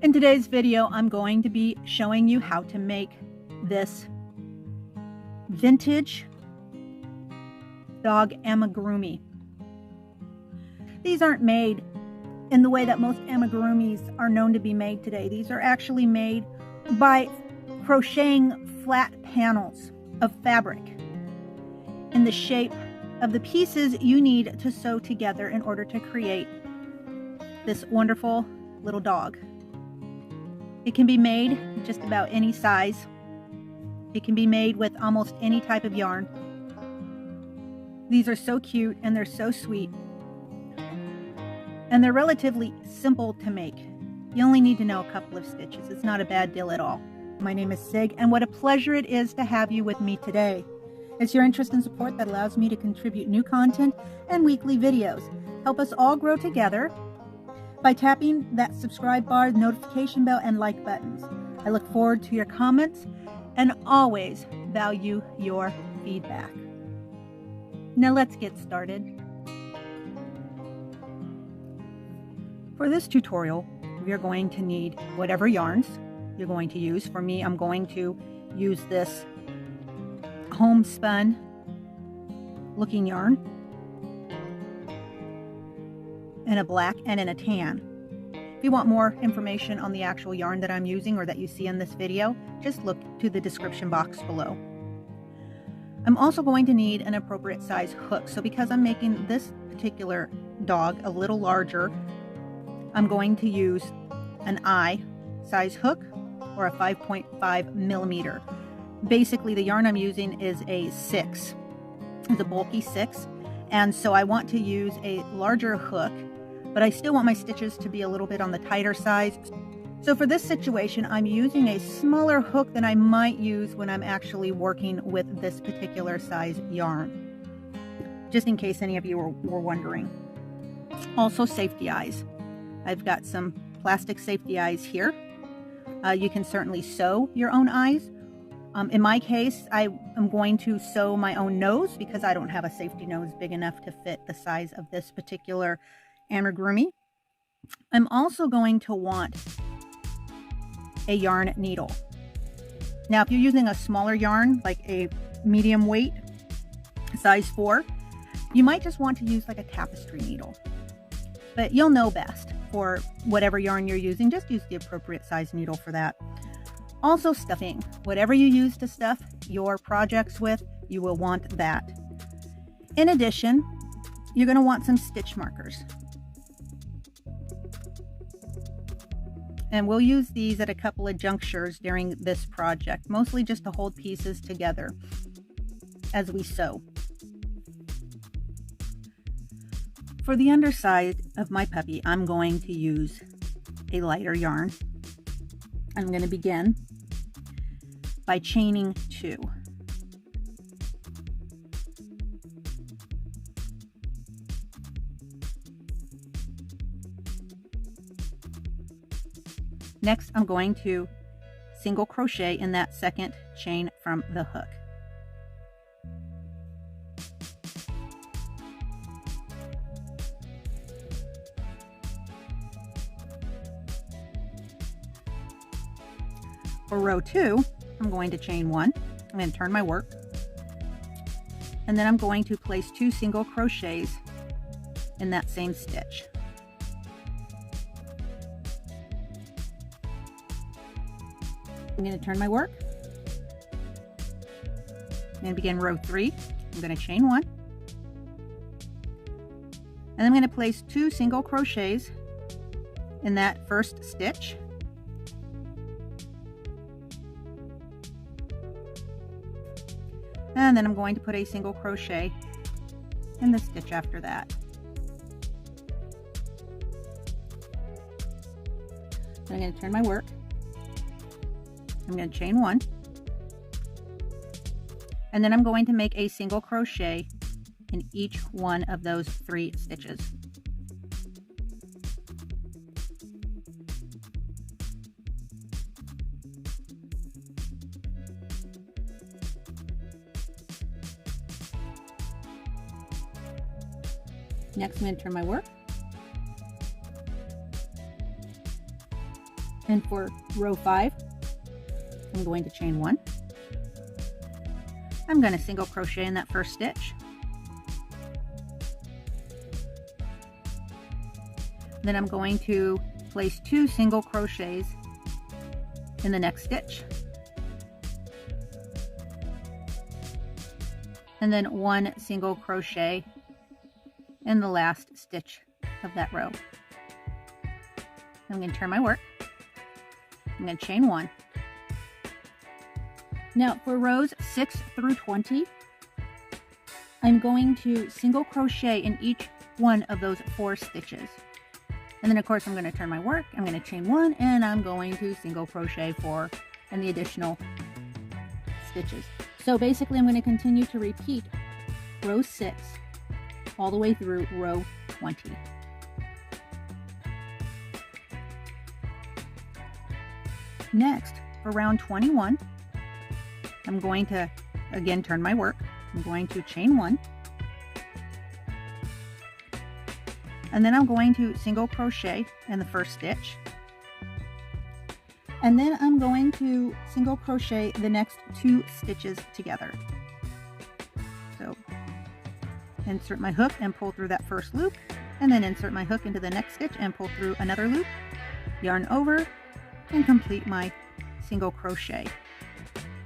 In today's video, I'm going to be showing you how to make this vintage dog amigurumi. These aren't made in the way that most amigurumis are known to be made today. These are actually made by crocheting flat panels of fabric in the shape of the pieces you need to sew together in order to create this wonderful little dog. It can be made just about any size. It can be made with almost any type of yarn. These are so cute and they're so sweet. And they're relatively simple to make. You only need to know a couple of stitches. It's not a bad deal at all. My name is Sig, and what a pleasure it is to have you with me today. It's your interest and support that allows me to contribute new content and weekly videos. Help us all grow together by tapping that subscribe bar, notification bell, and like buttons. I look forward to your comments and always value your feedback. Now let's get started. For this tutorial, we are going to need whatever yarns you're going to use. For me, I'm going to use this Homespun looking yarn in a black and in a tan. If you want more information on the actual yarn that I'm using or that you see in this video, just look to the description box below. I'm also going to need an appropriate size hook. So because I'm making this particular dog a little larger, I'm going to use an I size hook or a 5.5 millimeter. Basically, the yarn I'm using is a 6. It's a bulky 6. And so I want to use a larger hook, but I still want my stitches to be a little bit on the tighter size. So for this situation, I'm using a smaller hook than I might use when I'm actually working with this particular size yarn, just in case any of you were wondering. Also, safety eyes. I've got some plastic safety eyes here. You can certainly sew your own eyes. In my case, I am going to sew my own nose because I don't have a safety nose big enough to fit the size of this particular amigurumi. I'm also going to want a yarn needle. Now, if you're using a smaller yarn, like a medium weight, size 4, you might just want to use like a tapestry needle. But you'll know best. For whatever yarn you're using, just use the appropriate size needle for that. Also, stuffing. Whatever you use to stuff your projects with, you will want that. In addition, you're going to want some stitch markers. And we'll use these at a couple of junctures during this project, mostly just to hold pieces together as we sew. For the underside of my puppy, I'm going to use a lighter yarn. I'm going to begin by chaining 2. Next, I'm going to single crochet in that second chain from the hook. For row 2, I'm going to chain 1. I'm going to turn my work. And then I'm going to place 2 single crochets in that same stitch. I'm going to turn my work. I'm going to begin row 3. I'm going to chain 1. And I'm going to place 2 single crochets in that first stitch. And then I'm going to put a single crochet in the stitch after that. So I'm going to turn my work. I'm going to chain 1. And then I'm going to make a single crochet in each one of those 3 stitches. Next, I'm going to turn my work. And for row 5, I'm going to chain 1. I'm going to single crochet in that first stitch. Then I'm going to place 2 single crochets in the next stitch. And then 1 single crochet in the last stitch of that row. I'm going to turn my work. I'm going to chain 1. Now for rows 6 through 20, I'm going to single crochet in each one of those 4 stitches. And then of course I'm going to turn my work, I'm going to chain 1, and I'm going to single crochet 4 in the additional stitches. So basically I'm going to continue to repeat row 6 all the way through row 20. Next, for round 21, I'm going to again turn my work. I'm going to chain 1. And then I'm going to single crochet in the first stitch. And then I'm going to single crochet the next 2 stitches together. So insert my hook and pull through that first loop, and then insert my hook into the next stitch and pull through another loop, yarn over, and complete my single crochet,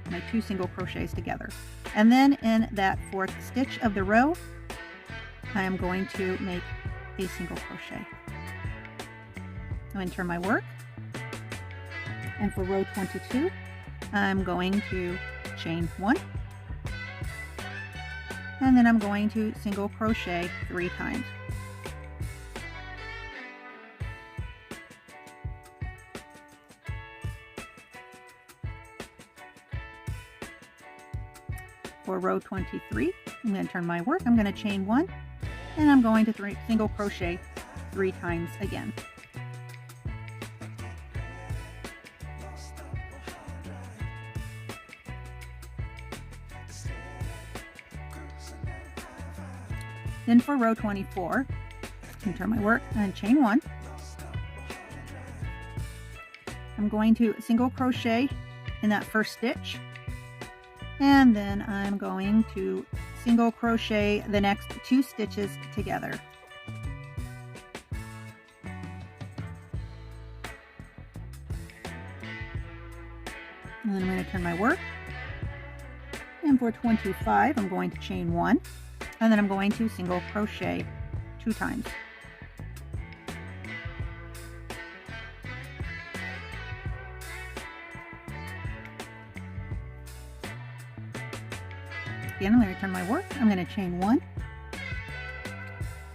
my 2 single crochets together. And then in that 4th stitch of the row, I am going to make a single crochet. I'm going to turn my work, and for row 22 I'm going to chain 1, and then I'm going to single crochet 3 times. For row 23, I'm going to turn my work, I'm going to chain 1, and I'm going to single crochet 3 times again. Then for row 24, I can turn my work and chain 1. I'm going to single crochet in that first stitch, and then I'm going to single crochet the next 2 stitches together. And then I'm going to turn my work, and for 25 I'm going to chain 1, and then I'm going to single crochet 2 times. Again, I'm going to turn my work, I'm going to chain 1,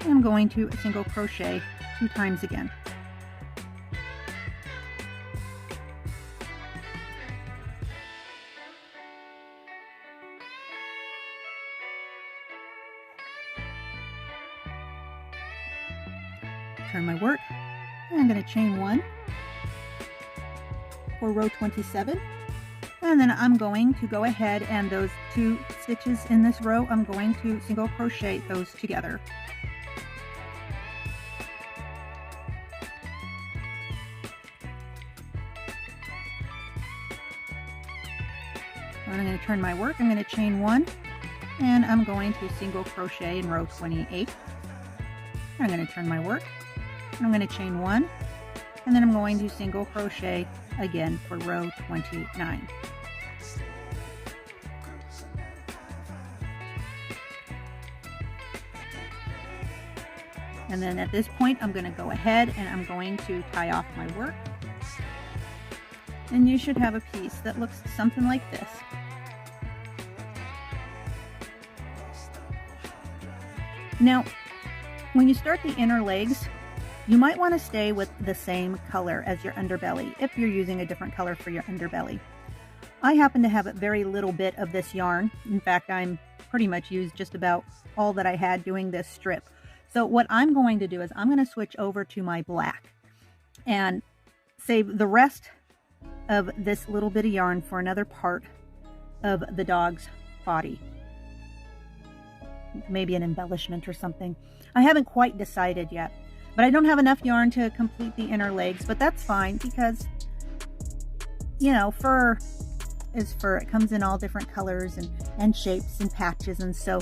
and I'm going to single crochet 2 times again. Turn my work, and I'm going to chain 1 for row 27. And then I'm going to go ahead and those 2 stitches in this row, I'm going to single crochet those together. And I'm going to turn my work, I'm going to chain 1, and I'm going to single crochet in row 28. I'm going to turn my work, I'm going to chain 1, and then I'm going to single crochet again for row 29. And then at this point I'm going to go ahead and I'm going to tie off my work, and you should have a piece that looks something like this. Now when you start the inner legs, you might want to stay with the same color as your underbelly if you're using a different color for your underbelly. I happen to have a very little bit of this yarn. In fact, I'm pretty much used just about all that I had doing this strip. So what I'm going to do is I'm going to switch over to my black and save the rest of this little bit of yarn for another part of the dog's body. Maybe an embellishment or something. I haven't quite decided yet. But I don't have enough yarn to complete the inner legs, but that's fine because you know, fur is fur. It comes in all different colors and shapes and patches, and so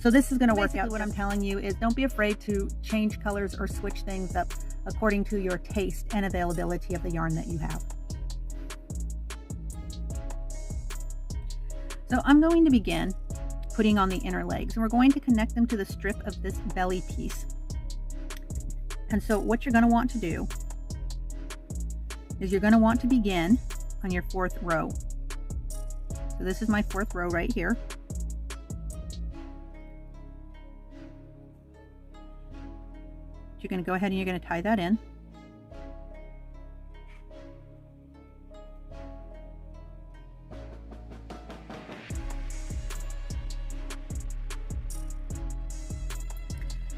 this is going to work out. What I'm telling you is don't be afraid to change colors or switch things up according to your taste and availability of the yarn that you have. So I'm going to begin putting on the inner legs, and we're going to connect them to the strip of this belly piece. And so what you're going to want to do is you're going to want to begin on your 4th row. So this is my 4th row right here. You're going to go ahead and you're going to tie that in.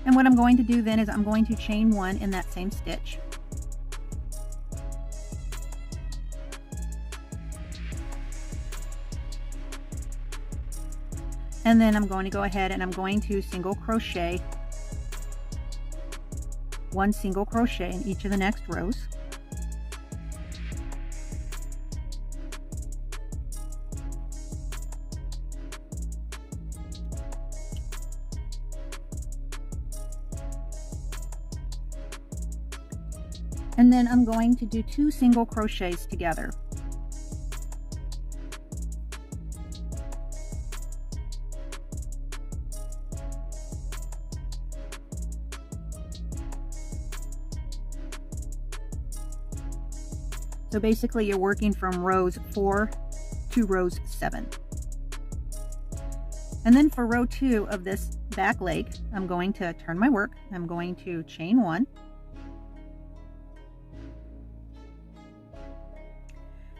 And what I'm going to do then is I'm going to chain 1 in that same stitch. And then I'm going to go ahead and I'm going to single crochet 1 single crochet in each of the next rows. And then I'm going to do 2 single crochets together. So basically you're working from rows 4 to rows 7. And then for row 2 of this back leg, I'm going to turn my work. I'm going to chain 1.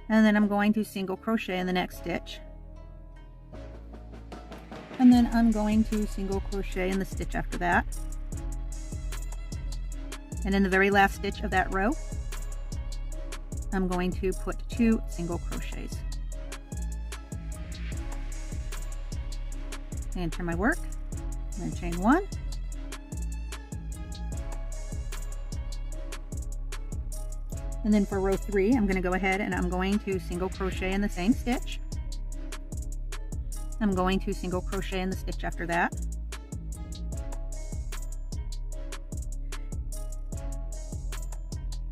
And then I'm going to single crochet in the next stitch. And then I'm going to single crochet in the stitch after that. And in the very last stitch of that row, I'm going to put 2 single crochets. And turn my work. I'm going to chain 1. And then for row 3, I'm going to go ahead and I'm going to single crochet in the same stitch. I'm going to single crochet in the stitch after that.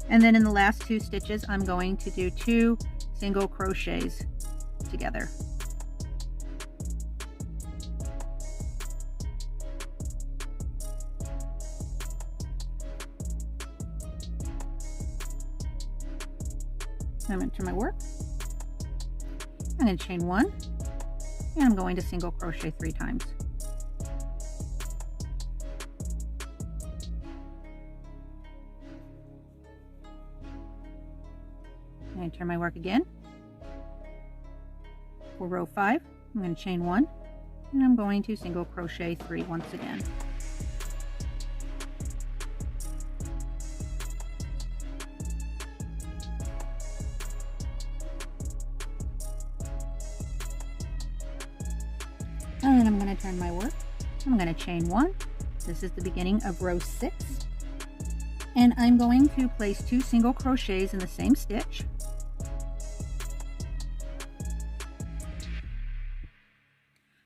And then in the last 2 stitches, I'm going to do 2 single crochets together. I'm going to turn my work. I'm going to chain 1, and I'm going to single crochet 3 times. And turn my work again. For row 5, I'm going to chain 1, and I'm going to single crochet 3 once again. And then I'm going to turn my work. I'm going to chain 1. This is the beginning of row 6. And I'm going to place 2 single crochets in the same stitch.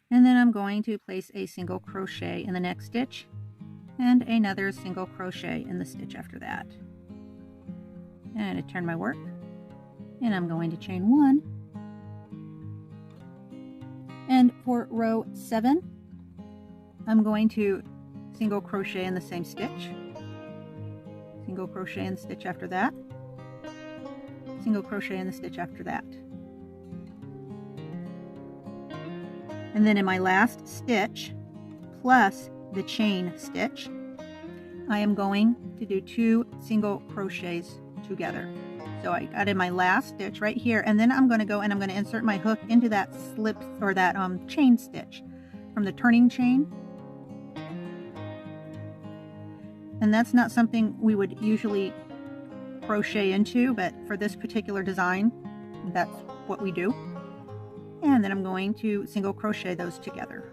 And then I'm going to place a single crochet in the next stitch and another single crochet in the stitch after that. And I turn my work, and I'm going to chain 1. And for row 7, I'm going to single crochet in the same stitch, single crochet in the stitch after that, single crochet in the stitch after that. And then in my last stitch, plus the chain stitch, I am going to do 2 single crochets together. So I got in my last stitch right here, and then I'm going to go and I'm going to insert my hook into that slip or that chain stitch from the turning chain. And that's not something we would usually crochet into, but for this particular design, that's what we do. And then I'm going to single crochet those together.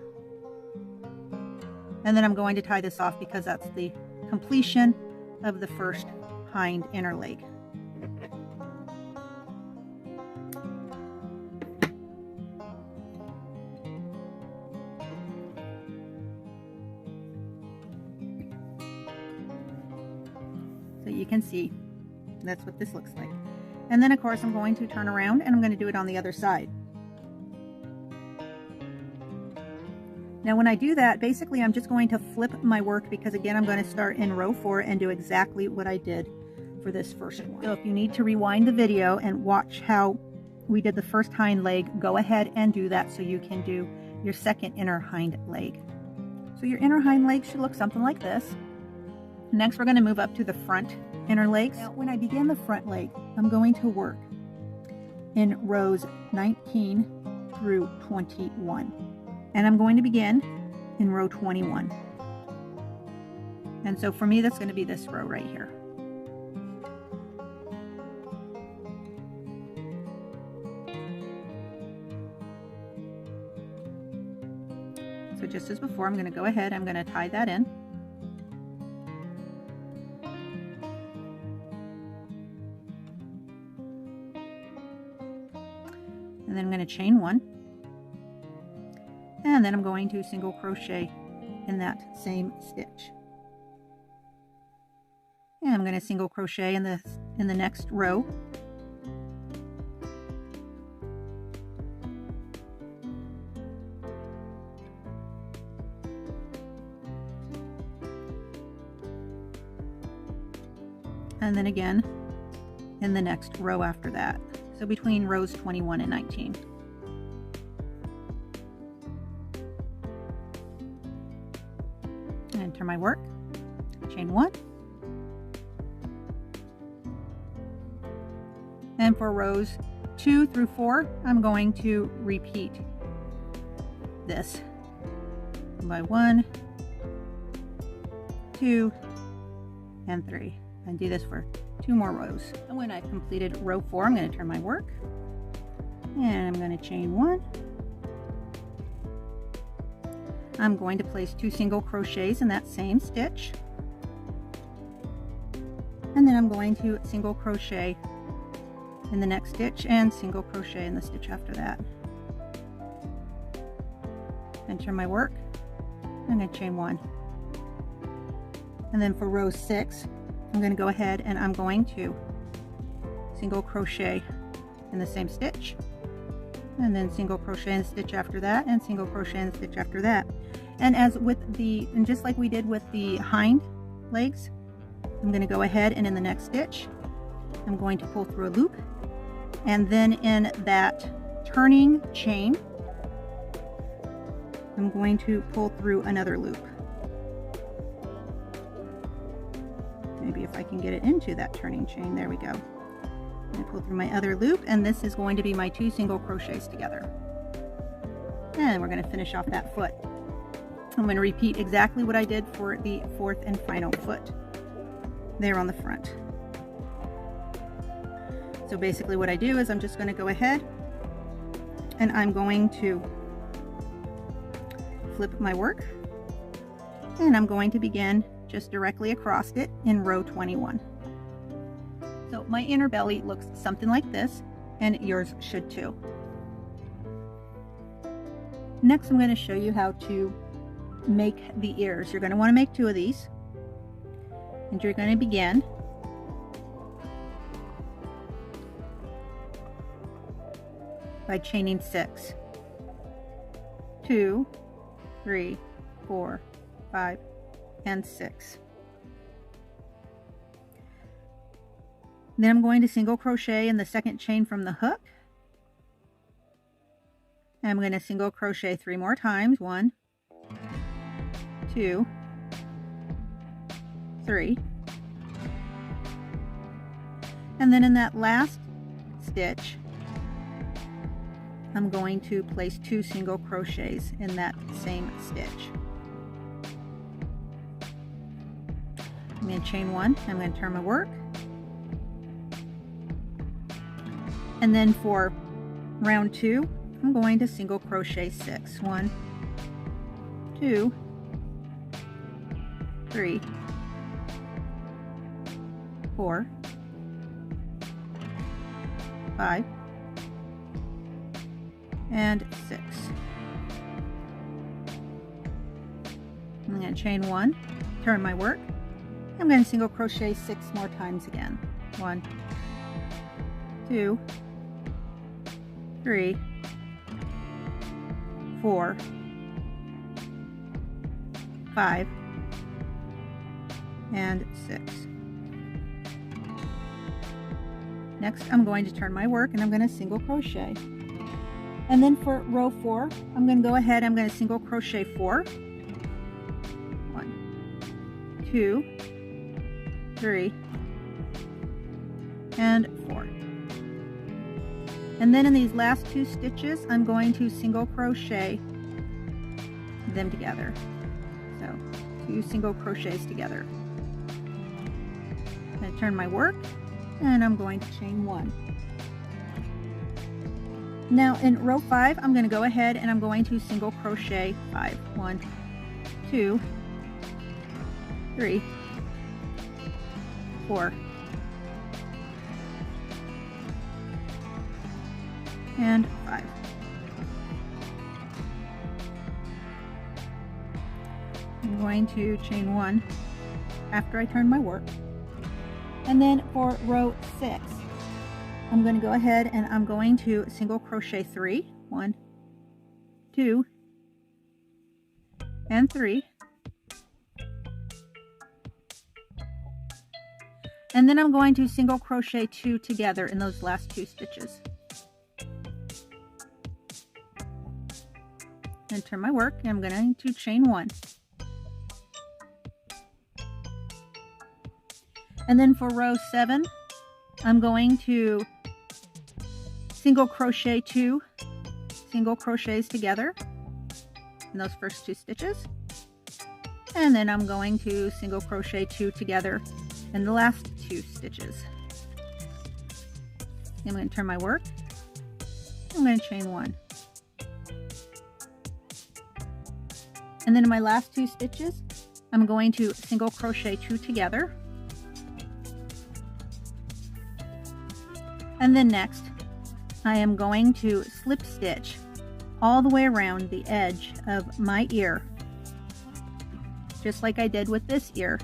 And then I'm going to tie this off because that's the completion of the first hind inner leg. So you can see that's what this looks like. And then of course I'm going to turn around and I'm going to do it on the other side. Now when I do that, basically I'm just going to flip my work, because again I'm going to start in row 4 and do exactly what I did for this first one. So if you need to rewind the video and watch how we did the first hind leg, go ahead and do that so you can do your second inner hind leg. So your inner hind leg should look something like this. Next we're going to move up to the front inner legs. Now when I begin the front leg, I'm going to work in rows 19 through 21. And I'm going to begin in row 21. And so for me that's going to be this row right here. So just as before, I'm going to go ahead, I'm going to tie that in. And then I'm going to chain 1. And then I'm going to single crochet in that same stitch. And I'm going to single crochet in the next row. And then again in the next row after that. So between rows 21 and 19. And enter my work, chain 1. And for rows 2 through 4, I'm going to repeat this by 1, 2, and 3. And do this for 2 more rows. And when I've completed row 4, I'm going to turn my work, and I'm going to chain 1. I'm going to place 2 single crochets in that same stitch, and then I'm going to single crochet in the next stitch and single crochet in the stitch after that. Enter my work. I'm going to chain 1. And then for row 6, I'm going to go ahead and I'm going to single crochet in the same stitch, and then single crochet in the stitch after that, and single crochet in the stitch after that. And just like we did with the hind legs, I'm going to go ahead and in the next stitch I'm going to pull through a loop, and then in that turning chain I'm going to pull through another loop. Maybe if I can get it into that turning chain. There we go. I pull through my other loop, and this is going to be my 2 single crochets together. And we're going to finish off that foot. I'm going to repeat exactly what I did for the 4th and final foot there on the front. So basically what I do is I'm just going to go ahead and I'm going to flip my work, and I'm going to begin just directly across it in row 21. So my inner belly looks something like this, and yours should too. Next I'm going to show you how to make the ears. You're going to want to make 2 of these, and you're going to begin by chaining 6. 2, 3, 4, 5, and 6. Then I'm going to single crochet in the second chain from the hook. And I'm going to single crochet 3 more times. 1, 2, 3. And then in that last stitch, I'm going to place 2 single crochets in that same stitch. I'm going to chain 1. I'm going to turn my work. And then for round 2, I'm going to single crochet 6. 1, 2, 3, 4, 5, and 6. I'm going to chain 1, turn my work, I'm going to single crochet 6 more times again. 1, 2, 3, 4, 5, and 6. Next, I'm going to turn my work and I'm going to single crochet. And then for row 4, I'm going to go ahead, I'm going to single crochet 4. 1, 2, 3, and 4. And then in these last 2 stitches, I'm going to single crochet them together. So 2 single crochets together. I'm going to turn my work and I'm going to chain 1. Now in row 5, I'm going to go ahead and I'm going to single crochet 5. 1, 2, 3, 4, and 5. I'm going to chain 1 after I turn my work. And then for row 6, I'm going to go ahead and I'm going to single crochet 3. 1, 2, and 3. And then I'm going to single crochet 2 together in those last 2 stitches. And turn my work and I'm going to chain 1. And then for row 7, I'm going to single crochet 2 single crochets together in those first 2 stitches. And then I'm going to single crochet 2 together in the last 2 stitches. I'm going to turn my work. I'm going to chain 1. And then in my last 2 stitches, I'm going to single crochet 2 together. And then next, I am going to slip stitch all the way around the edge of my ear, just like I did with this ear,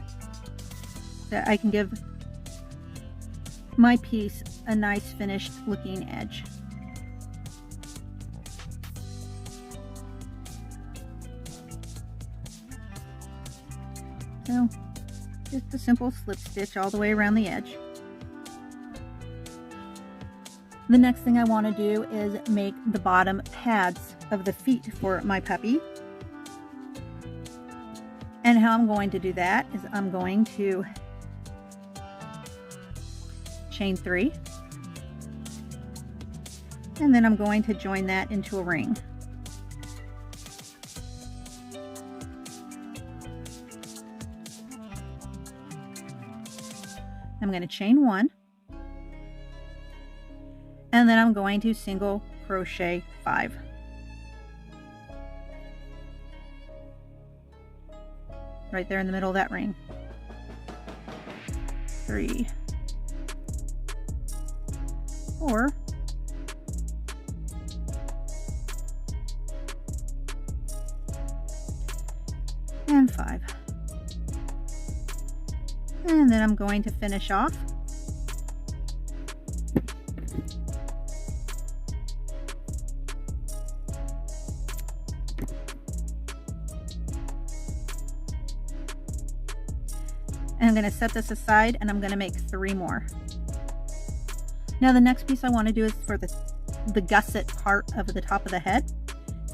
so that I can give my piece a nice finished looking edge. So just a simple slip stitch all the way around the edge. The next thing I want to do is make the bottom pads of the feet for my puppy. And how I'm going to do that is I'm going to chain 3. And then I'm going to join that into a ring. I'm going to chain 1. And then I'm going to single crochet 5. Right there in the middle of that ring. 3, 4, and 5. And then I'm going to finish off . And I'm going to set this aside and I'm going to make 3 more. Now the next piece I want to do is for the gusset part of the top of the head.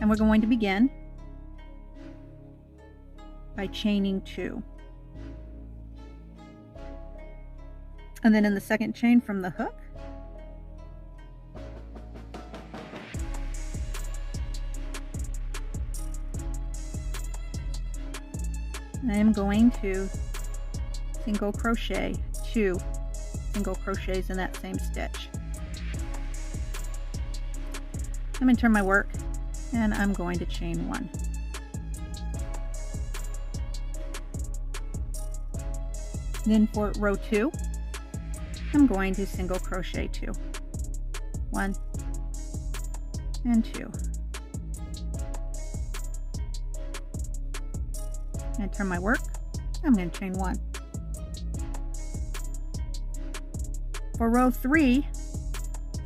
And we're going to begin by chaining 2. And then in the second chain from the hook, I am going to single crochet 2 single crochets in that same stitch. I'm going to turn my work and I'm going to chain 1. Then for row 2, I'm going to single crochet 2. 1 and 2. I'm going to turn my work. I'm going to chain 1. For row 3,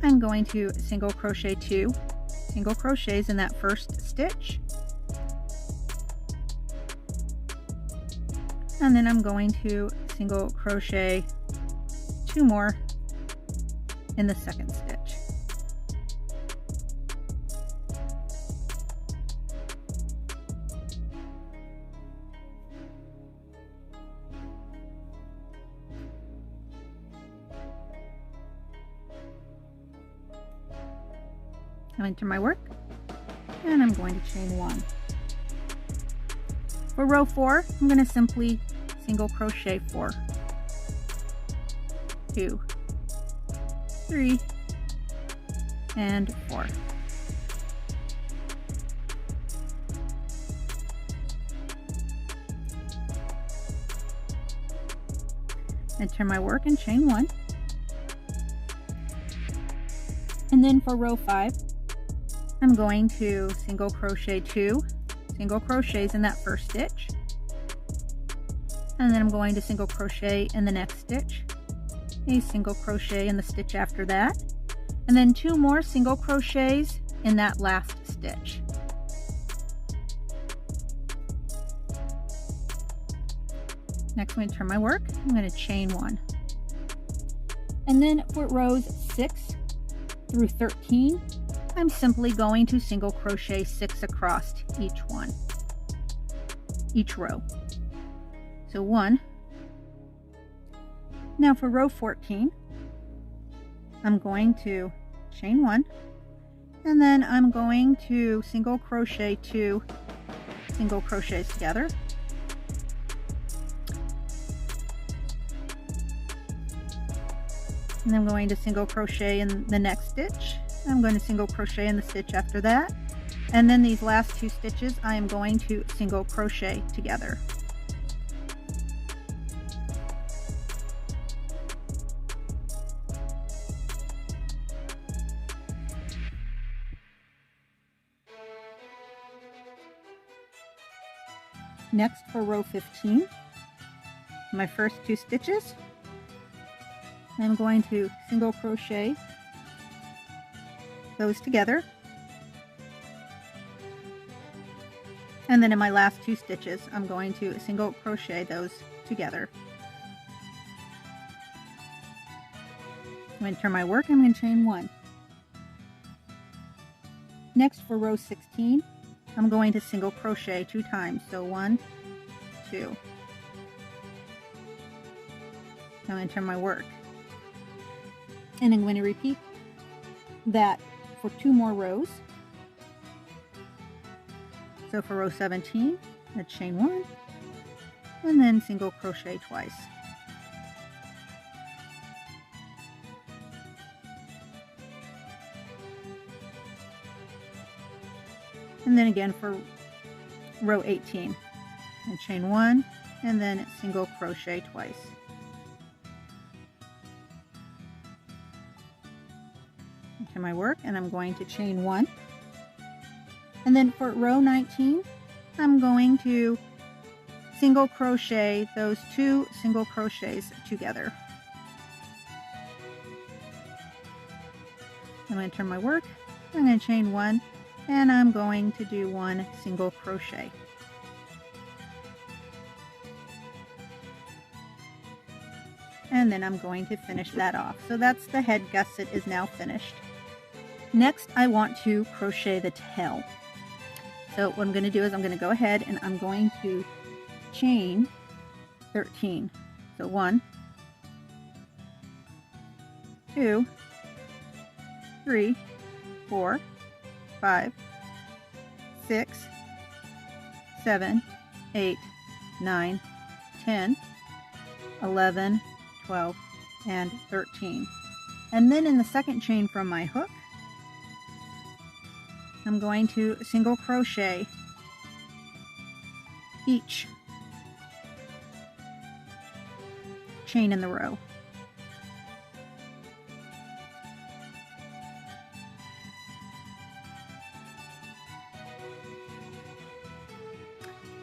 I'm going to single crochet 2 single crochets in that first stitch, and then I'm going to single crochet 2 more in the second stitch. I'm into my work, and I'm going to chain 1. For row 4, I'm going to simply single crochet 4, 2, 3, and 4. Enter my work and chain 1. And then for row 5, I'm going to single crochet 2 single crochets in that first stitch, and then I'm going to single crochet in the next stitch, a single crochet in the stitch after that, and then 2 more single crochets in that last stitch. Next, I'm going to turn my work. I'm going to chain 1. And then for rows 6 through 13, I'm simply going to single crochet 6 across each row. So 1. Now for row 14, I'm going to chain 1, and then I'm going to single crochet 2 single crochets together. And I'm going to single crochet in the next stitch. I'm going to single crochet in the stitch after that, and then these last 2 stitches I am going to single crochet together. Next, for row 15, my first 2 stitches, I'm going to single crochet those together, and then in my last 2 stitches I'm going to single crochet those together. I'm going to turn my work, I'm going to chain 1. Next, for row 16, I'm going to single crochet 2 times, so 1, 2. I'm going to turn my work, and I'm going to repeat that for 2 more rows. So for row 17, I chain 1 and then single crochet twice. And then again for row 18, I chain 1 and then single crochet twice. Into my work, and I'm going to chain 1. And then for row 19, I'm going to single crochet those 2 single crochets together. I'm going to turn my work, I'm going to chain 1, and I'm going to do 1 single crochet. And then I'm going to finish that off. So that's the head gusset is now finished. Next, I want to crochet the tail. So what I'm going to do is I'm going to go ahead and I'm going to chain 13. So 1, 2, 3, 4, 5, 6, 7, 8, 9, 10, 11, 12, and 13. And then in the second chain from my hook, I'm going to single crochet each chain in the row.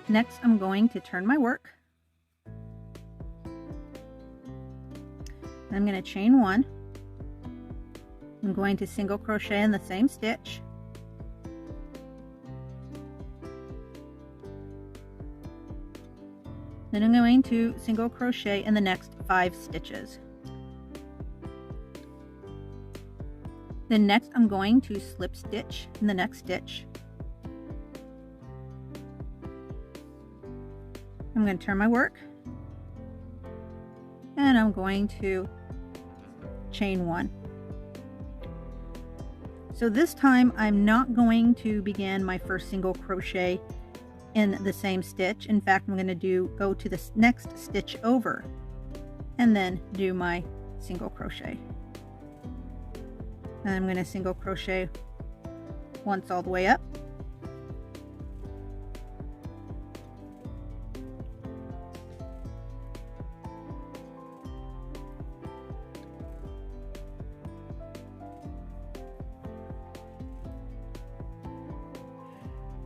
Next, I'm going to turn my work. I'm going to chain 1 I'm going to single crochet in the same stitch. Then I'm going to single crochet in the next 5 stitches. Then next I'm going to slip stitch in the next stitch. I'm going to turn my work, and I'm going to chain 1. So this time I'm not going to begin my first single crochet in the same stitch. In fact, I'm going to go to the next stitch over and then do my single crochet. And I'm going to single crochet once all the way up.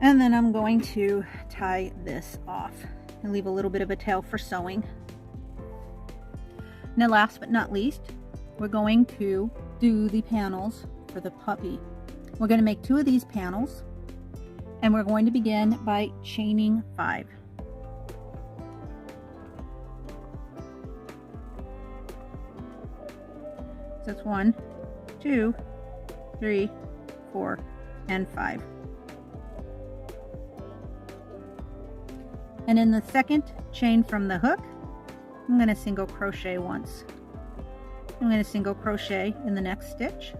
And then I'm going to tie this off and leave a little bit of a tail for sewing. Now last but not least, we're going to do the panels for the puppy. We're going to make 2 of these panels, and we're going to begin by chaining 5. So that's 1, 2, 3, 4, and 5. And in the second chain from the hook, I'm going to single crochet once. I'm going to single crochet in the next stitch.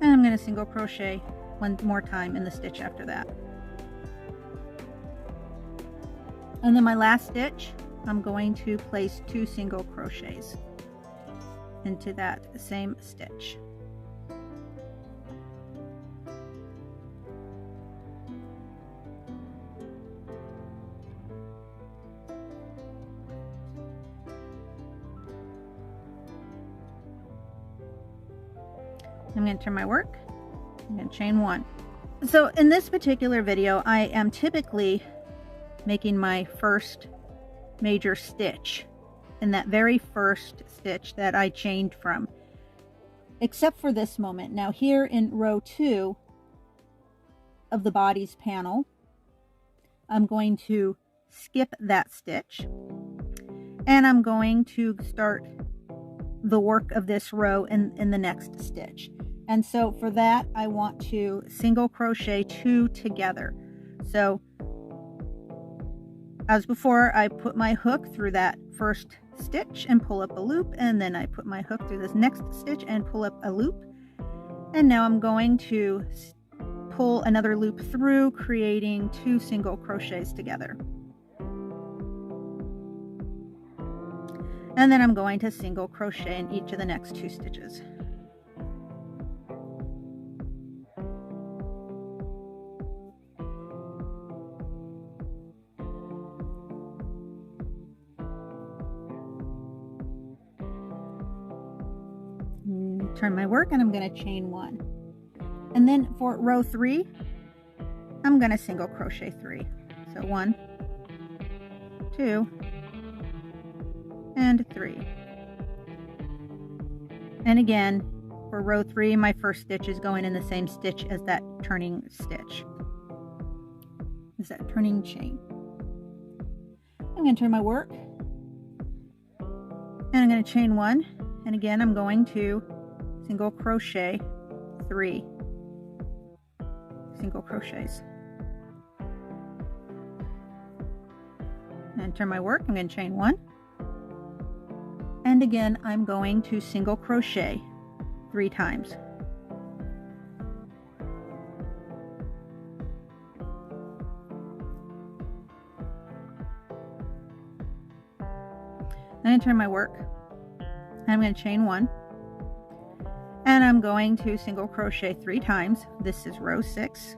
And I'm going to single crochet one more time in the stitch after that. And then my last stitch, I'm going to place 2 single crochets into that same stitch. I'm going to turn my work. I'm going to chain 1. So in this particular video, I am typically making my first major stitch in that very first stitch that I chained from, except for this moment. Now here in row 2 of the bodies panel, I'm going to skip that stitch, and I'm going to start the work of this row in the next stitch. And so for that, I want to single crochet 2 together. So as before, I put my hook through that first stitch and pull up a loop, and then I put my hook through this next stitch and pull up a loop. And now I'm going to pull another loop through, creating 2 single crochets together. And then I'm going to single crochet in each of the next 2 stitches. Turn my work, and I'm going to chain 1. And then for row 3, I'm going to single crochet 3. So 1, 2, and 3. And again, for row 3, my first stitch is going in the same stitch as that turning stitch. Is that turning chain. I'm going to turn my work, and I'm going to chain 1. And again, I'm going to single crochet 3 single crochets. And turn my work, I'm going to chain 1. And again, I'm going to single crochet 3 times. Then I turn my work, and I'm going to chain 1. And I'm going to single crochet 3 times. This is row 6.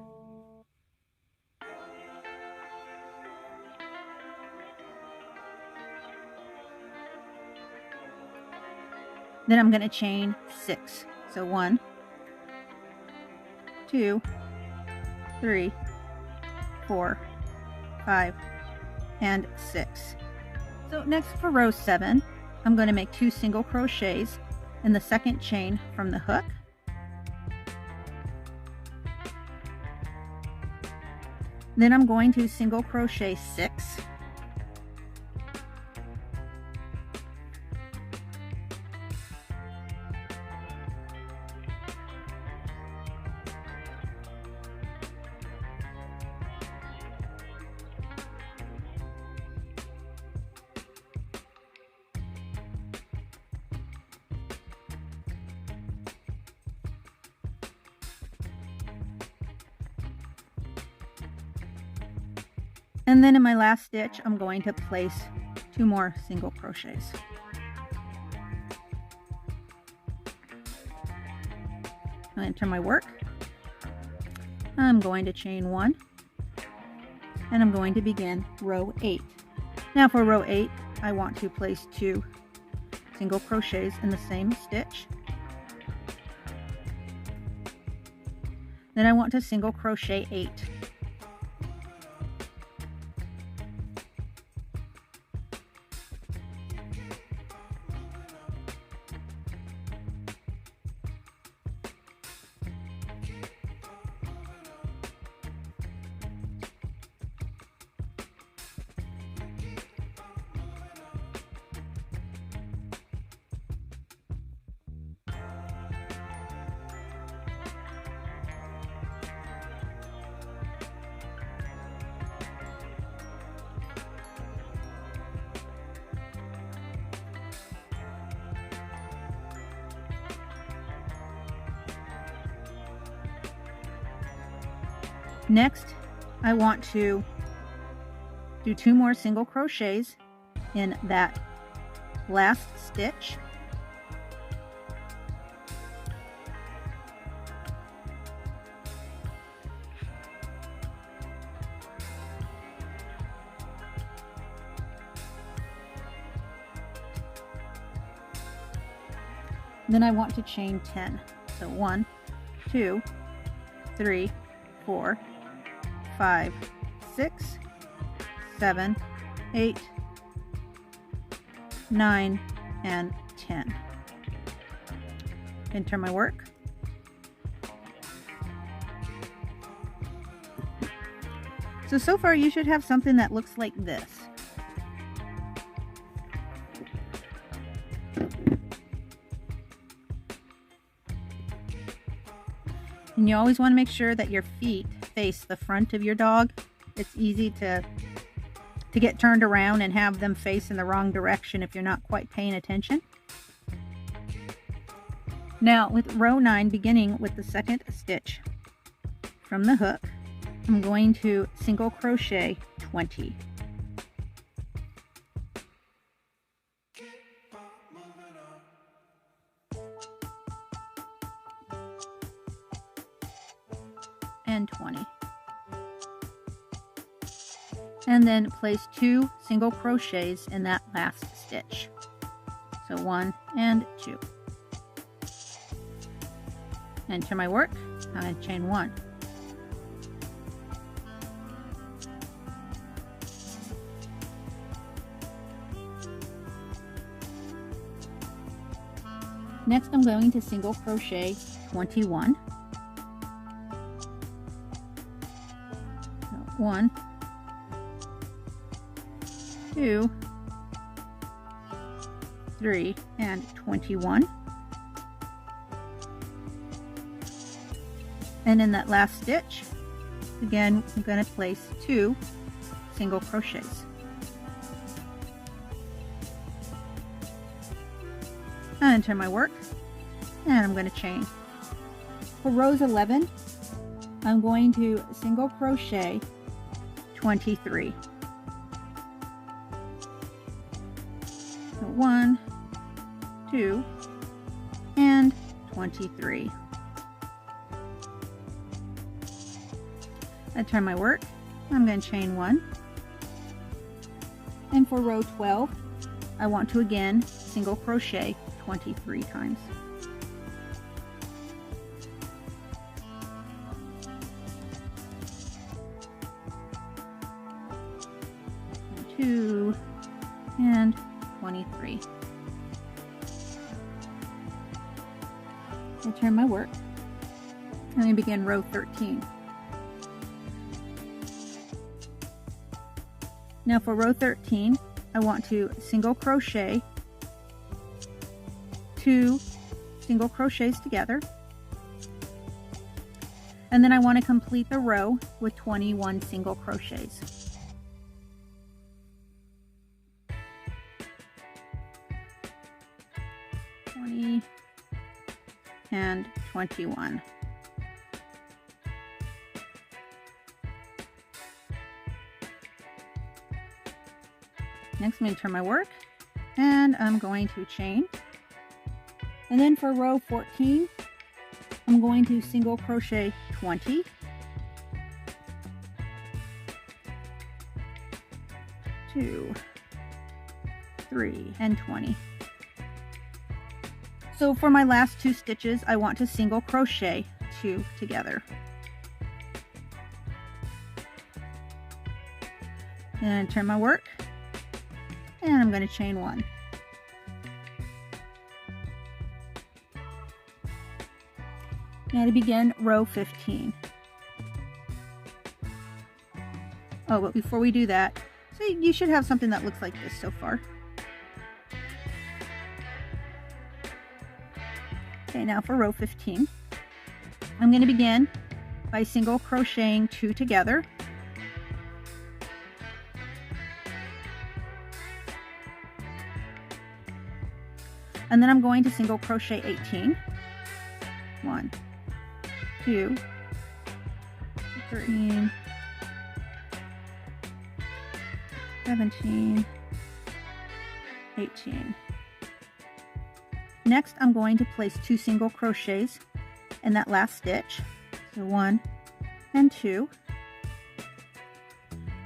Then I'm going to chain 6. So 1, 2, 3, 4, 5, and 6. So next for row 7, I'm going to make 2 single crochets in the second chain from the hook. Then I'm going to single crochet 6. And then in my last stitch, I'm going to place 2 more single crochets. I enter my work. I'm going to chain 1, and I'm going to begin row 8. Now for row 8, I want to place 2 single crochets in the same stitch. Then I want to single crochet 8. Next, I want to do 2 more single crochets in that last stitch. Then I want to chain 10. So 1, 2, 3, 4, 5, 6, 7, 8, 9, and 10. Enter my work. So far you should have something that looks like this. And you always want to make sure that your feet face the front of your dog. It's easy to get turned around and have them face in the wrong direction if you're not quite paying attention. Now with row 9, beginning with the second stitch from the hook, I'm going to single crochet 20. And 20. And then place 2 single crochets in that last stitch. So 1 and 2. Enter my work, and chain 1. Next I'm going to single crochet 21. 1, 2, 3, and 21. And in that last stitch, again, I'm going to place 2 single crochets. I enter my work, and I'm going to chain. For rows 11, I'm going to single crochet 23. So 1, 2, and 23. I turn my work. I'm going to chain 1. And for row 12, I want to again single crochet 23 times. 2, and 23. I turn my work. Let me begin row 13. Now for row 13, I want to single crochet 2 single crochets together, and then I want to complete the row with 21 single crochets. And 21. Next, I'm going to turn my work, and I'm going to chain. And then for row 14, I'm going to single crochet 20. 2, 3, and 20. So for my last 2 stitches, I want to single crochet 2 together. And turn my work, and I'm going to chain 1. Now to begin row 15. Oh, but before we do that, so you should have something that looks like this so far. Okay, now for row 15, I'm going to begin by single crocheting 2 together. And then I'm going to single crochet 18. 1, 2, 13, 17, 18. Next, I'm going to place 2 single crochets in that last stitch. So 1 and 2.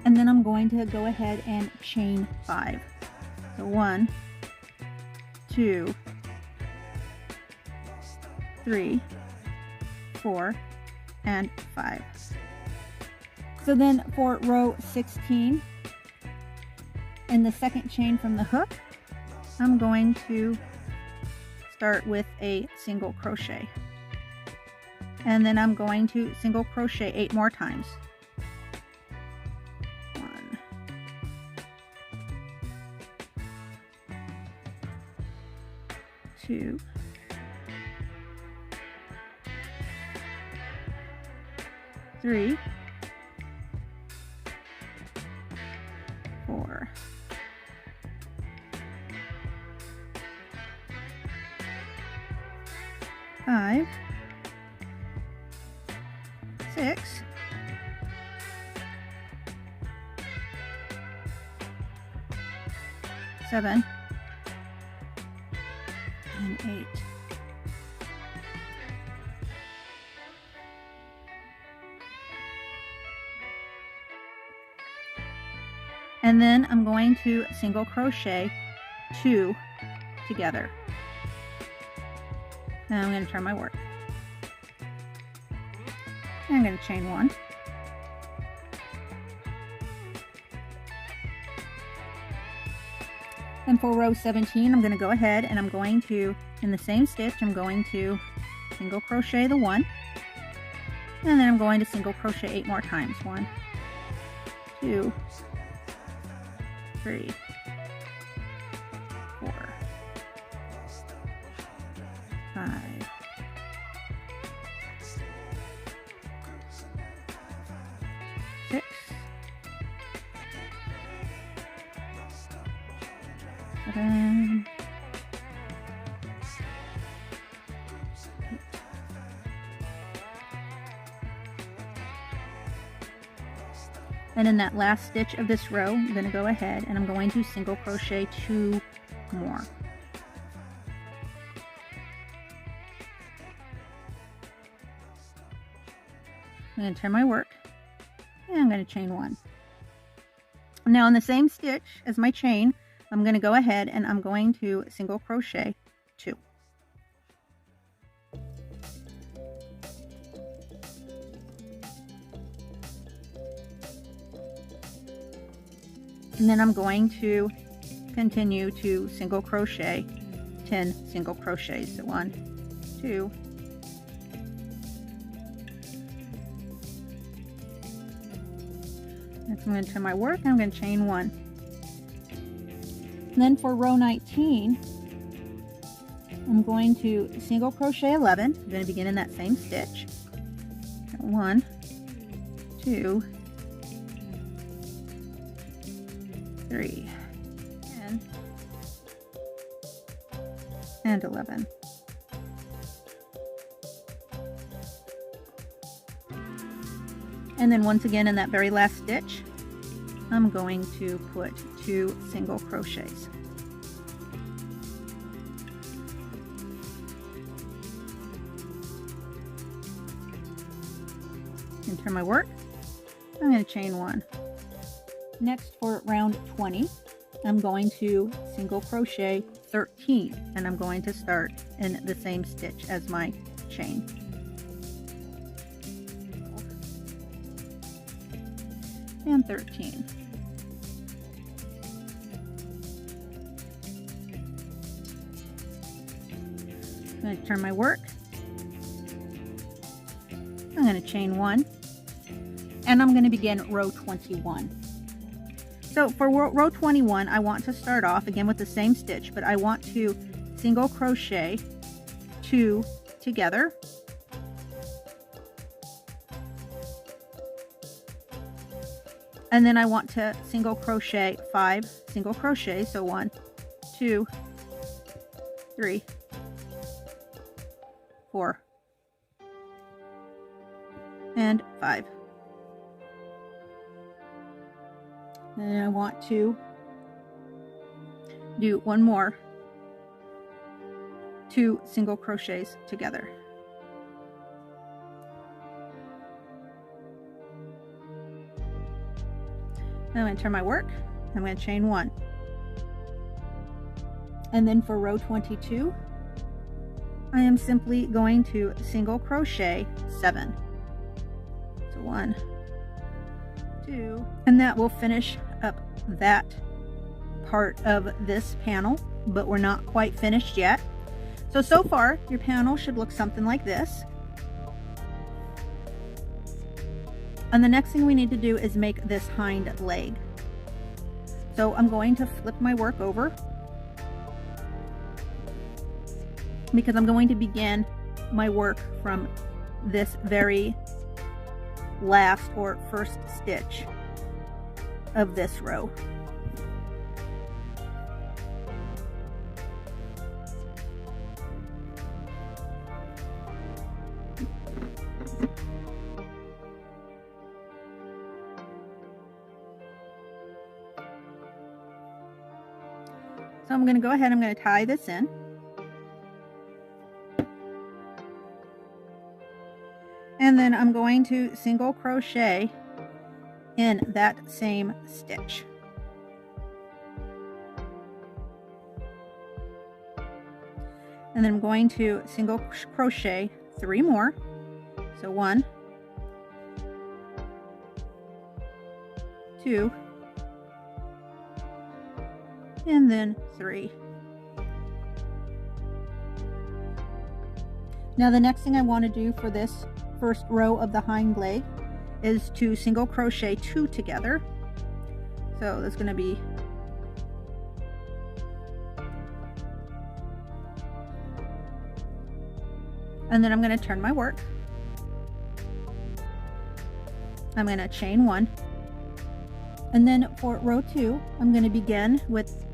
And then I'm going to go ahead and chain 5. So 1, 2, 3, 4, and 5. So then for row 16, in the second chain from the hook, I'm going to start with a single crochet. And then I'm going to single crochet 8 more times. 1, 2, 3, 4, 5, 6, 7, and 8. And then I'm going to single crochet 2 together. Now I'm going to turn my work. And I'm going to chain 1. And for row 17, I'm going to go ahead and I'm going to, in the same stitch, I'm going to single crochet the 1. And then I'm going to single crochet 8 more times. 1, 2, 3, 4, 5, 6, 7, 8. And in that last stitch of this row, I'm going to go ahead and I'm going to single crochet 2 more. I'm going to turn my work, and I'm going to chain 1. Now in the same stitch as my chain, I'm going to go ahead and I'm going to single crochet 2. And then I'm going to continue to single crochet 10 single crochets. So 1, 2, next I'm going to turn my work and I'm going to chain 1. And then for row 19, I'm going to single crochet 11. I'm going to begin in that same stitch. 1, 2, 3, 10, and 11. And then once again in that very last stitch, I'm going to put 2 single crochets. And turn my work. I'm going to chain 1. Next for round 20, I'm going to single crochet 13, and I'm going to start in the same stitch as my chain. And 13. I'm going to turn my work. I'm going to chain 1, and I'm going to begin row 21. So for row 21, I want to start off again with the same stitch, but I want to single crochet 2 together. And then I want to single crochet 5 single crochets. So 1, 2, 3, 4, and 5. And I want to do one more 2 single crochets together. I'm going to turn my work. I'm going to chain 1. And then for row 22, I am simply going to single crochet 7. So 1, 2, and that will finish up that part of this panel, but we're not quite finished yet. So far your panel should look something like this. And the next thing we need to do is make this hind leg. So I'm going to flip my work over because I'm going to begin my work from this very last or first stitch of this row. So I'm going to go ahead, I'm going to tie this in. And then I'm going to single crochet in that same stitch. And then I'm going to single crochet 3 more. So 1, 2, and then 3. Now the next thing I want to do for this first row of the hind leg is to single crochet 2 together. So that's going to be and then I'm going to turn my work. I'm going to chain 1, and then for row 2 I'm going to begin with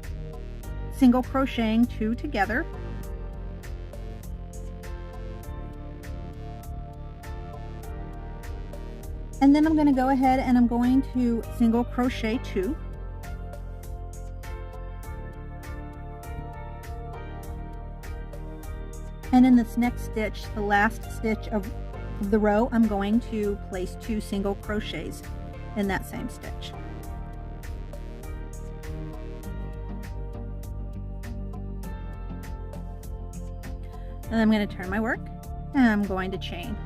single crocheting 2 together. And then I'm going to go ahead and I'm going to single crochet 2. And in this next stitch, the last stitch of the row, I'm going to place 2 single crochets in that same stitch. And I'm going to turn my work and I'm going to chain.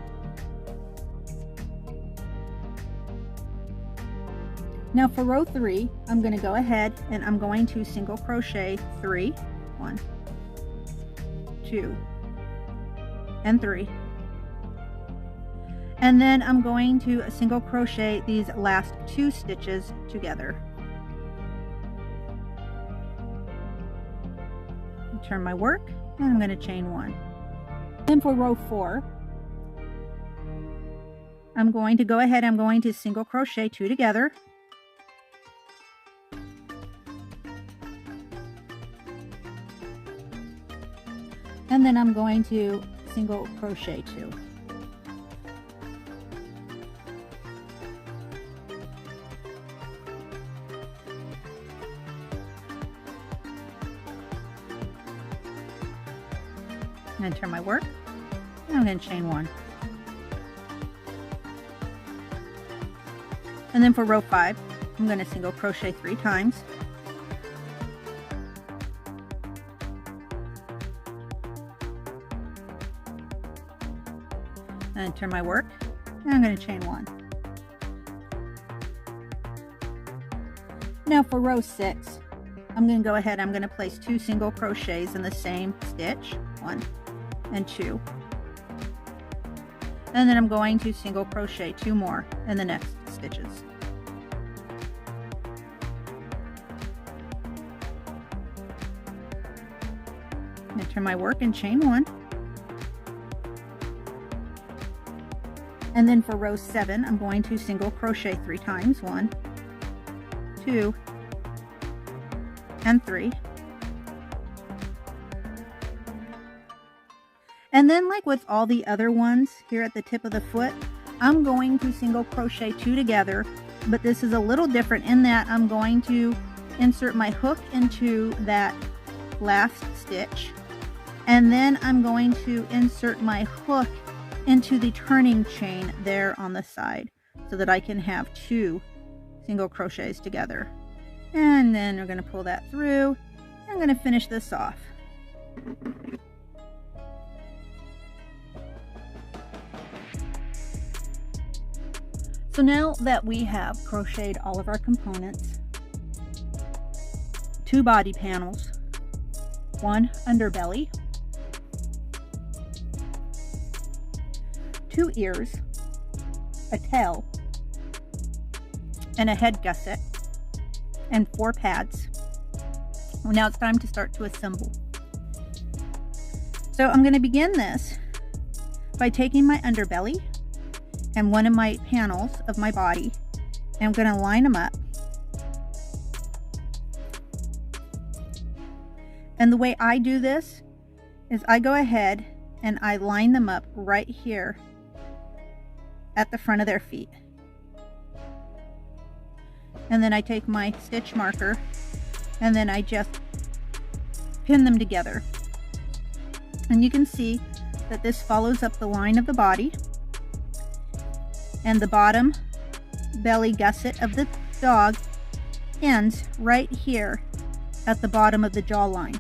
Now for row 3, I'm going to go ahead and I'm going to single crochet 3, 1, 2, and 3. And then I'm going to single crochet these last 2 stitches together. Turn my work, and I'm going to chain 1. Then for row 4, I'm going to go ahead, I'm going to single crochet 2 together. And then I'm going to single crochet 2. And turn my work, and I'm going to chain 1. And then for row 5, I'm going to single crochet 3 times. And turn my work, and I'm going to chain 1. Now for row 6, I'm going to go ahead, I'm going to place 2 single crochets in the same stitch, 1 and 2. And then I'm going to single crochet 2 more in the next stitches. And turn my work and chain 1. And then for row 7, I'm going to single crochet 3 times, 1, 2, and 3. And then, like with all the other ones here at the tip of the foot, I'm going to single crochet 2 together, but this is a little different in that I'm going to insert my hook into that last stitch, and then I'm going to insert my hook into the turning chain there on the side so that I can have 2 single crochets together. And then we're going to pull that through. I'm going to finish this off. So now that we have crocheted all of our components, 2 body panels, 1 underbelly, 2 ears, a tail, and a head gusset, and 4 pads. Well, now it's time to start to assemble. So I'm going to begin this by taking my underbelly and one of my panels of my body, and I'm going to line them up. And the way I do this is I go ahead and I line them up right here at the front of their feet. And then I take my stitch marker and then I just pin them together. And you can see that this follows up the line of the body, and the bottom belly gusset of the dog ends right here at the bottom of the jawline.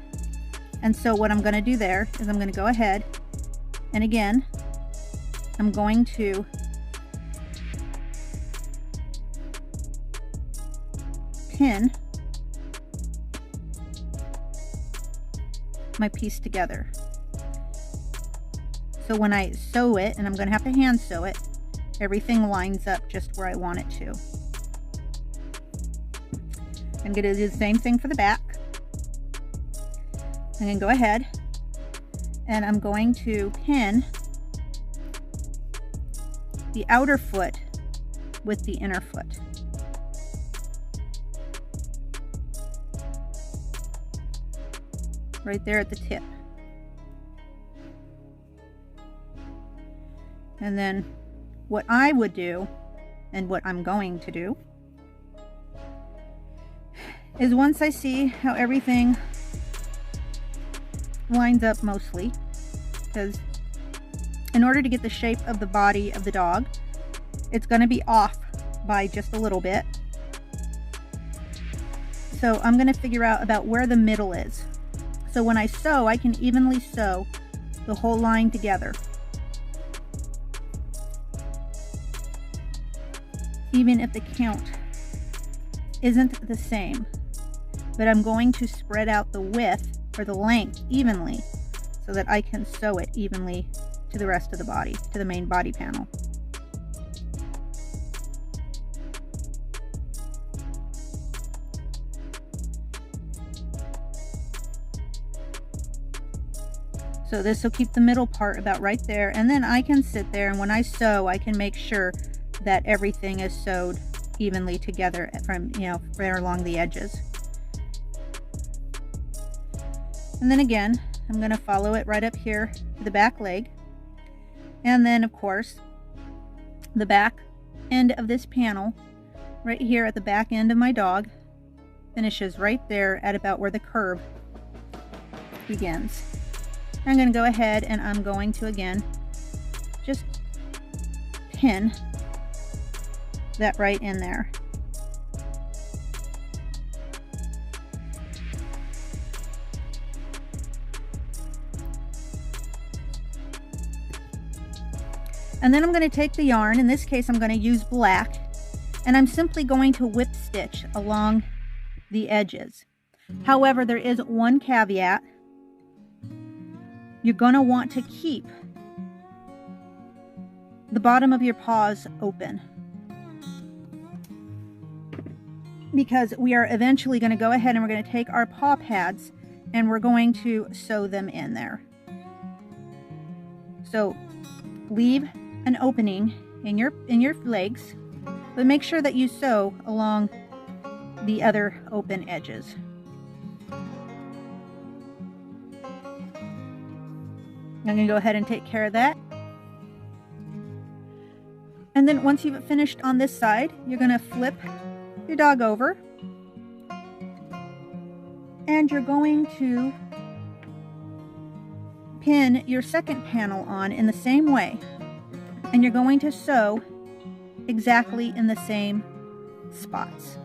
And so what I'm going to do there is I'm going to go ahead and again I'm going to pin my piece together. So when I sew it, and I'm going to have to hand sew it, everything lines up just where I want it to. I'm going to do the same thing for the back. I'm going to go ahead and I'm going to pin the outer foot with the inner foot. Right there at the tip. And then what I would do, and what I'm going to do, is once I see how everything lines up mostly, because in order to get the shape of the body of the dog, it's going to be off by just a little bit. So I'm going to figure out about where the middle is. So when I sew, I can evenly sew the whole line together. Even if the count isn't the same, but I'm going to spread out the width or the length evenly so that I can sew it evenly to the rest of the body, to the main body panel. So this will keep the middle part about right there, and then I can sit there, and when I sew, I can make sure that everything is sewed evenly together from, right along the edges. And then again, I'm going to follow it right up here to the back leg. And then, of course, the back end of this panel, right here at the back end of my dog, finishes right there at about where the curve begins. I'm going to go ahead and I'm going to, again, just pin that right in there. And then I'm going to take the yarn, in this case I'm going to use black, and I'm simply going to whip stitch along the edges. However, there is one caveat. You're going to want to keep the bottom of your paws open, because we are eventually going to go ahead and we're going to take our paw pads and we're going to sew them in there. So leave an opening in your legs, but make sure that you sew along the other open edges. I'm going to go ahead and take care of that. And then once you've finished on this side, you're going to flip your dog over, and you're going to pin your second panel on in the same way, and you're going to sew exactly in the same spots.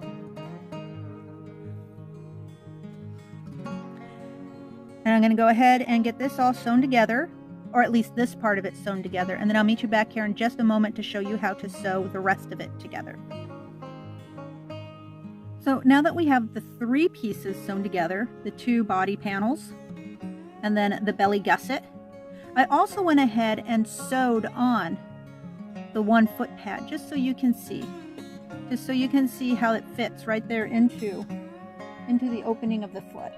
And I'm going to go ahead and get this all sewn together, or at least this part of it sewn together, and then I'll meet you back here in just a moment to show you how to sew the rest of it together. So now that we have the 3 pieces sewn together, the 2 body panels, and then the belly gusset, I also went ahead and sewed on the 1 foot pad, just so you can see how it fits right there into the opening of the foot.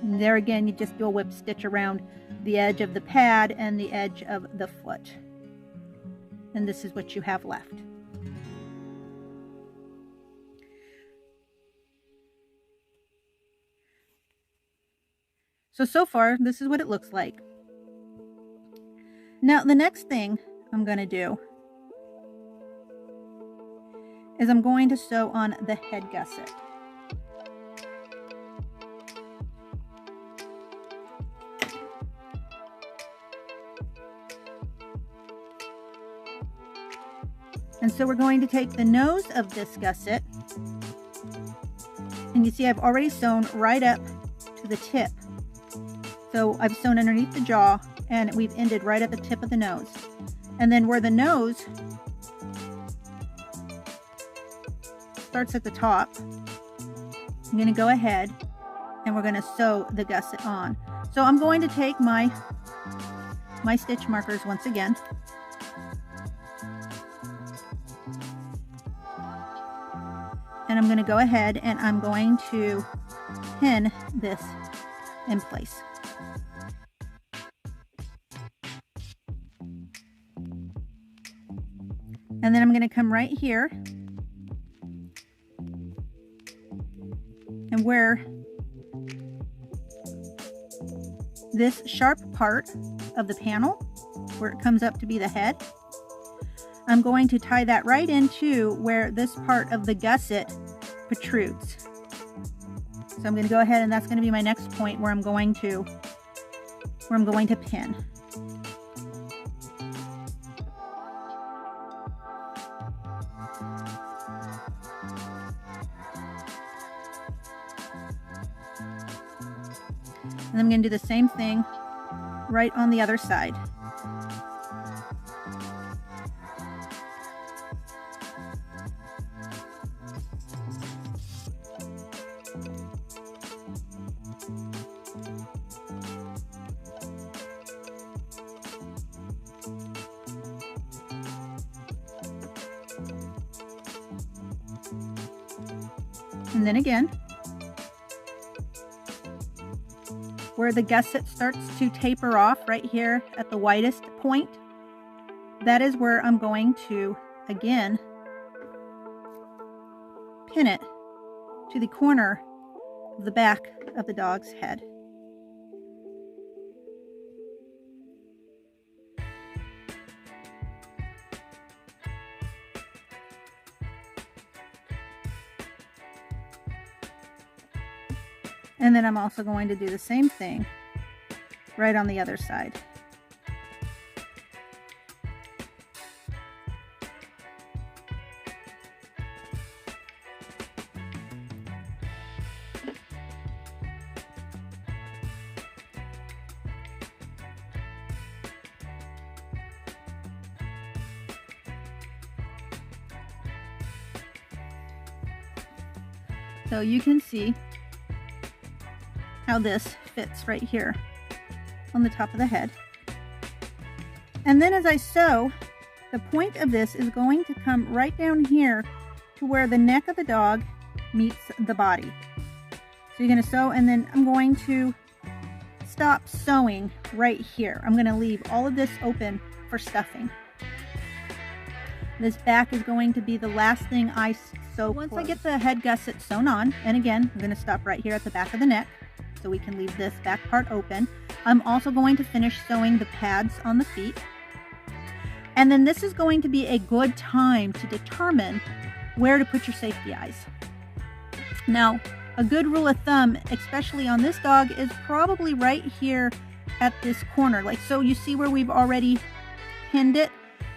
And there again, you just do a whip stitch around the edge of the pad and the edge of the foot. And this is what you have left. So far, this is what it looks like. Now, the next thing I'm going to do is I'm going to sew on the head gusset. And so we're going to take the nose of this gusset, and you see I've already sewn right up to the tip. So I've sewn underneath the jaw, and we've ended right at the tip of the nose. And then where the nose starts at the top, I'm going to go ahead and we're going to sew the gusset on. So I'm going to take my stitch markers once again. And I'm going to go ahead and I'm going to pin this in place. And then I'm going to come right here, and where this sharp part of the panel, where it comes up to be the head, I'm going to tie that right into where this part of the gusset protrudes. So I'm going to go ahead, and that's going to be my next point where I'm going to pin. And I'm going to do the same thing right on the other side. And then again, where the gusset starts to taper off right here at the widest point, that is where I'm going to, again, pin it to the corner of the back of the dog's head. And then I'm also going to do the same thing right on the other side. So you can see how this fits right here on the top of the head. And then as I sew, the point of this is going to come right down here to where the neck of the dog meets the body. So you're going to sew, and then I'm going to stop sewing right here. I'm going to leave all of this open for stuffing. This back is going to be the last thing I sew. Once I get the head gusset sewn on, and again, I'm going to stop right here at the back of the neck so we can leave this back part open. I'm also going to finish sewing the pads on the feet. And then this is going to be a good time to determine where to put your safety eyes. Now, a good rule of thumb, especially on this dog, is probably right here at this corner. Like, so you see where we've already pinned it?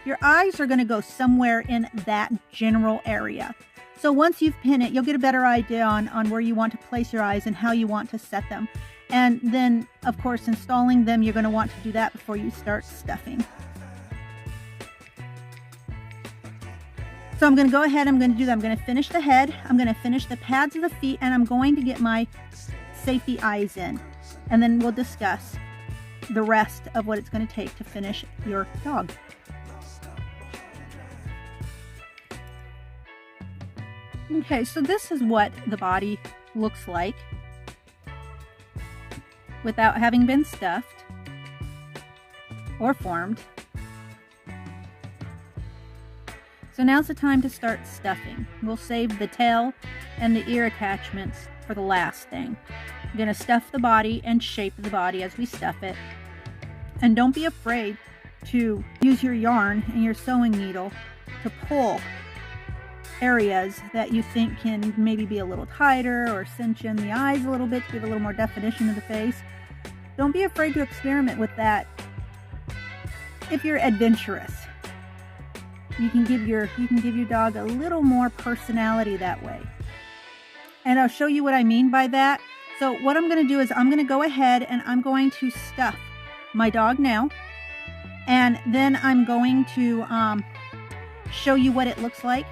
Your eyes are going to go somewhere in that general area. So once you've pinned it, you'll get a better idea on where you want to place your eyes and how you want to set them. And then, of course, installing them, you're going to want to do that before you start stuffing. So I'm going to go ahead, I'm going to do that. I'm going to finish the head, I'm going to finish the pads of the feet, and I'm going to get my safety eyes in. And then we'll discuss the rest of what it's going to take to finish your dog. Okay, so this is what the body looks like without having been stuffed or formed. So now's the time to start stuffing. We'll save the tail and the ear attachments for the last thing. I'm going to stuff the body and shape the body as we stuff it. And don't be afraid to use your yarn and your sewing needle to pull areas that you think can maybe be a little tighter, or cinch in the eyes a little bit to give a little more definition of the face. Don't be afraid to experiment with that if you're adventurous. You can give your dog a little more personality that way. And I'll show you what I mean by that. So what I'm going to do is I'm going to go ahead and I'm going to stuff my dog now. And then I'm going to show you what it looks like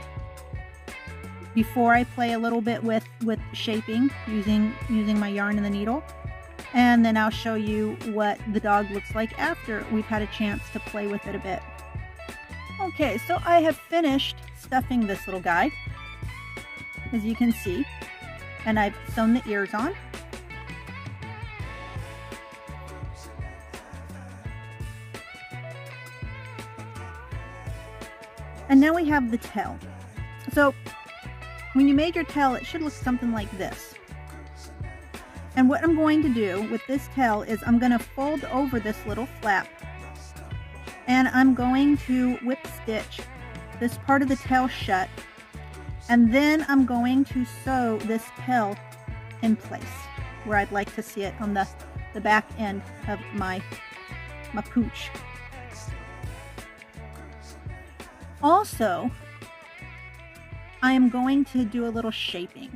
before I play a little bit with shaping using my yarn and the needle. And then I'll show you what the dog looks like after we've had a chance to play with it a bit. Okay, so I have finished stuffing this little guy, as you can see, and I've sewn the ears on. And now we have the tail. So when you made your tail, it should look something like this. And what I'm going to do with this tail is I'm going to fold over this little flap, and I'm going to whip stitch this part of the tail shut, and then I'm going to sew this tail in place where I'd like to see it on the back end of my pooch. Also, I am going to do a little shaping.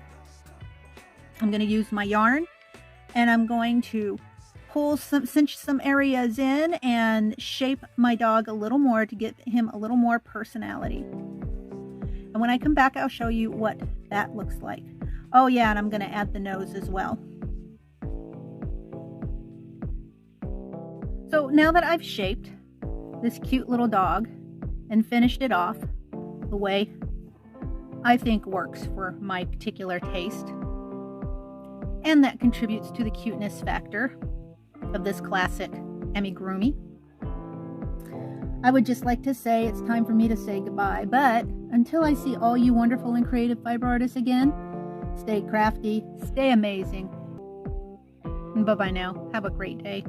I'm going to use my yarn, and I'm going to cinch some areas in and shape my dog a little more to give him a little more personality. And when I come back, I'll show you what that looks like. Oh yeah, and I'm going to add the nose as well. So now that I've shaped this cute little dog and finished it off the way I think works for my particular taste. And that contributes to the cuteness factor of this classic Amigurumi. I would just like to say it's time for me to say goodbye, but until I see all you wonderful and creative fiber artists again, stay crafty, stay amazing. Bye-bye now. Have a great day.